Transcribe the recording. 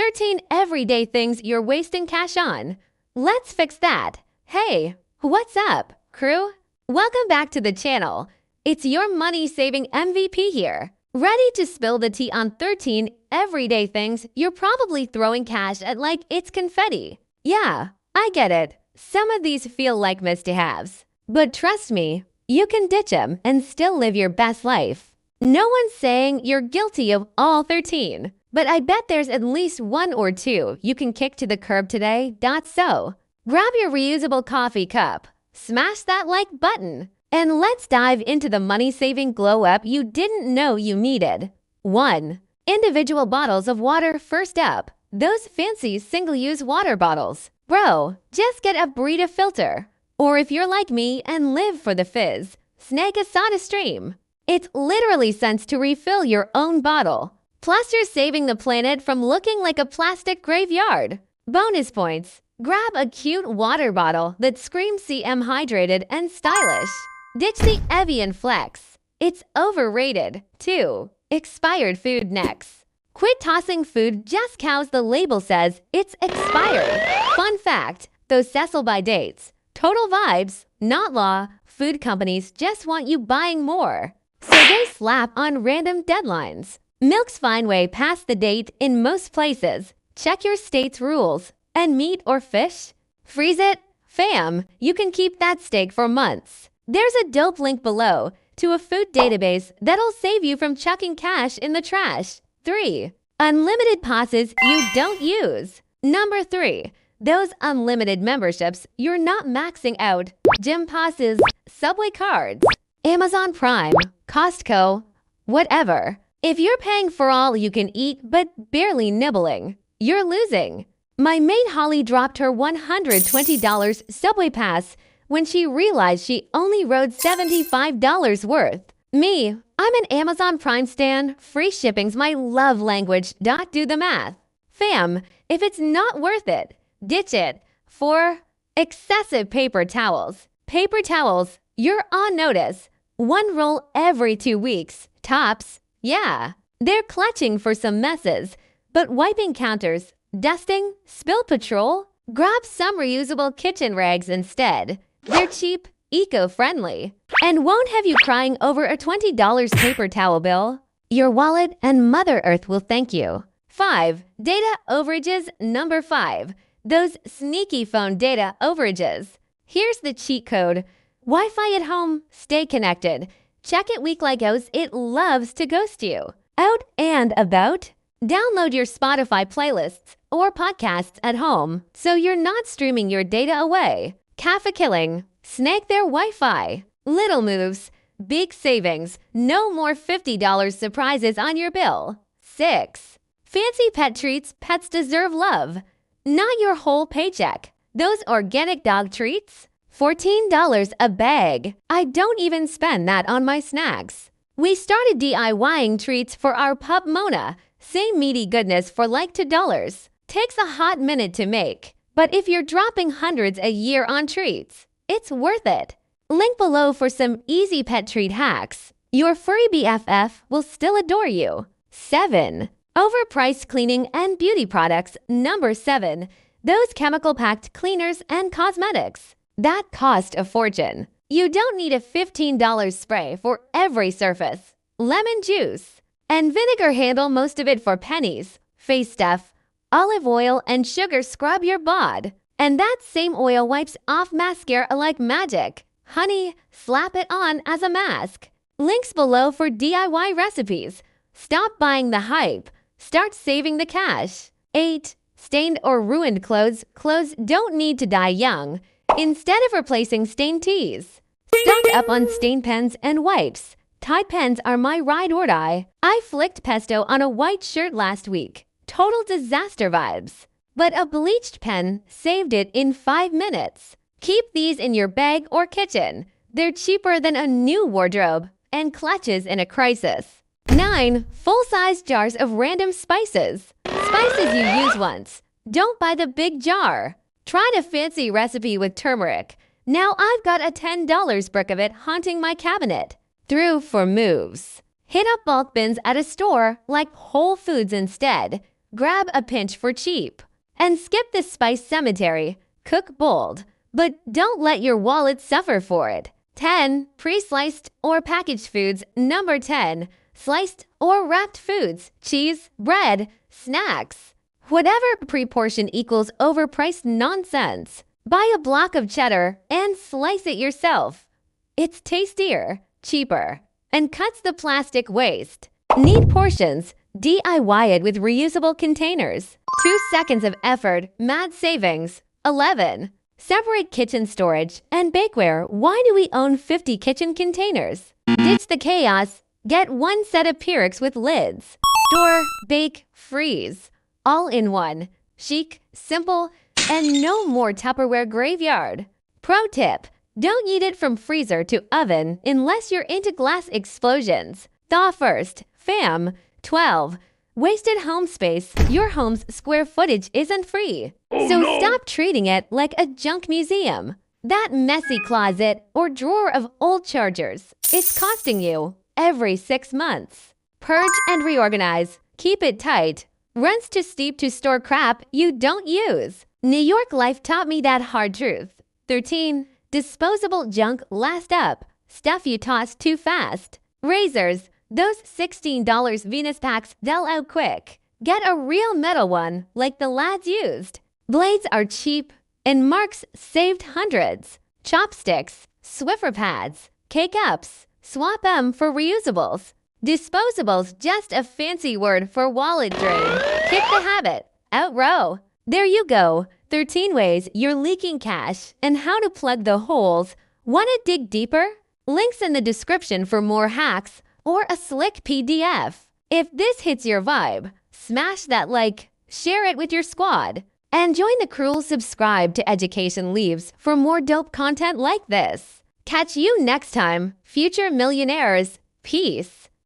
13 everyday things you're wasting cash on. Let's fix that. Hey, what's up, crew? Welcome back to the channel. It's your money-saving MVP here. Ready to spill the tea on 13 everyday things you're probably throwing cash at like it's confetti. Yeah, I get it. Some of these feel like must-haves. But trust me, you can ditch them and still live your best life. No one's saying you're guilty of all 13, but I bet there's at least one or two you can kick to the curb today. So, grab your reusable coffee cup, smash that like button, and let's dive into the money-saving glow-up you didn't know you needed. 1. Individual bottles of water first up. Those fancy single-use water bottles. Bro, just get a Brita filter. Or if you're like me and live for the fizz, snag a SodaStream. It's literally sense to refill your own bottle. Plus, you're saving the planet from looking like a plastic graveyard. Bonus points. Grab a cute water bottle that screams CM hydrated and stylish. Ditch the Evian Flex. It's overrated. 2. Expired food next. Quit tossing food just 'cause the label says it's expired. Fun fact, those Cecil by dates. Total vibes, not law. Food companies just want you buying more, so they slap on random deadlines. Milk's fine way past the date in most places. Check your state's rules. And meat or fish? Freeze it? Fam, you can keep that steak for months. There's a dope link below to a food database that'll save you from chucking cash in the trash. 3. Unlimited passes you don't use. Number 3. Those unlimited memberships you're not maxing out. Gym passes, Subway cards, Amazon Prime, Costco, whatever. If you're paying for all you can eat but barely nibbling, you're losing. My maid Holly dropped her $120 Subway pass when she realized she only rode $75 worth. Me, I'm an Amazon Prime stan. Free shipping's my love language. Do the math. Fam, if it's not worth it, ditch it. 4. Excessive paper towels. Paper towels, you're on notice. One roll every 2 weeks, tops. Yeah, they're clutching for some messes, but wiping counters, dusting, spill patrol? Grab some reusable kitchen rags instead. They're cheap, eco-friendly, and won't have you crying over a $20 paper towel bill. Your wallet and Mother Earth will thank you. 5. Data overages. Number 5. Those sneaky phone data overages. Here's the cheat code. Wi-Fi at home, stay connected. Check it week like O's, it loves to ghost you. Out and about? Download your Spotify playlists or podcasts at home so you're not streaming your data away. Cafe killing. Snag their Wi-Fi. Little moves. Big savings. No more $50 surprises on your bill. 6. Fancy pet treats pets deserve love. Not your whole paycheck. Those organic dog treats? $14 a bag. I don't even spend that on my snacks. We started DIYing treats for our pup Mona. Same meaty goodness for like $2. Takes a hot minute to make. But if you're dropping hundreds a year on treats, it's worth it. Link below for some easy pet treat hacks. Your furry BFF will still adore you. 7. Overpriced cleaning and beauty products. Number 7. Those chemical-packed cleaners and cosmetics that cost a fortune. You don't need a $15 spray for every surface. Lemon juice and vinegar handle most of it for pennies. Face stuff, olive oil, and sugar scrub your bod. And that same oil wipes off mascara like magic. Honey, slap it on as a mask. Links below for DIY recipes. Stop buying the hype. Start saving the cash. 8. Stained or ruined clothes. Clothes don't need to die young. Instead of replacing stained tees, stock up on stain pens and wipes. Tide pens are my ride or die. I flicked pesto on a white shirt last week. Total disaster vibes. But a bleached pen saved it in 5 minutes. Keep these in your bag or kitchen. They're cheaper than a new wardrobe and clutches in a crisis. 9. Full-size jars of random spices. Spices you use once. Don't buy the big jar. Tried a fancy recipe with turmeric. Now I've got a $10 brick of it haunting my cabinet. Through for moves. Hit up bulk bins at a store like Whole Foods instead. grab a pinch for cheap. And skip the spice cemetery. Cook bold, but don't let your wallet suffer for it. 10. Pre-sliced or packaged foods. Number 10. Sliced or wrapped foods, cheese, bread, snacks. Whatever pre-portion equals overpriced nonsense. Buy a block of cheddar and slice it yourself. It's tastier, cheaper, and cuts the plastic waste. Neat portions. DIY it with reusable containers. 2 seconds of effort, mad savings. 11. Separate kitchen storage and bakeware. Why do we own 50 kitchen containers? Ditch the chaos. Get one set of Pyrex with lids. Store, bake, freeze. All in one. Chic, simple, and no more Tupperware graveyard. Pro tip. Don't eat it from freezer to oven unless you're into glass explosions. Thaw first. Fam. 12. Wasted home space. Your home's square footage isn't free. Stop treating it like a junk museum. That messy closet or drawer of old chargers is costing you every 6 months. Purge and reorganize. Keep it tight. Rent's too steep to store crap you don't use. New York life taught me that hard truth. 13. Disposable junk last up. Stuff you toss too fast. Razors. Those $16 Venus packs they'll out quick. Get a real metal one like the lads used. Blades are cheap and Marks saved hundreds. Chopsticks, Swiffer pads, K-Cups. Swap them for reusables. Disposables, just a fancy word for wallet drain. Kick the habit. Outrow. There you go. 13 ways you're leaking cash and how to plug the holes. Want to dig deeper? Links in the description for more hacks or a slick PDF. If this hits your vibe, smash that like, share it with your squad, and join the crew. Subscribe to Education Leaves for more dope content like this. Catch you next time, future millionaires. Peace.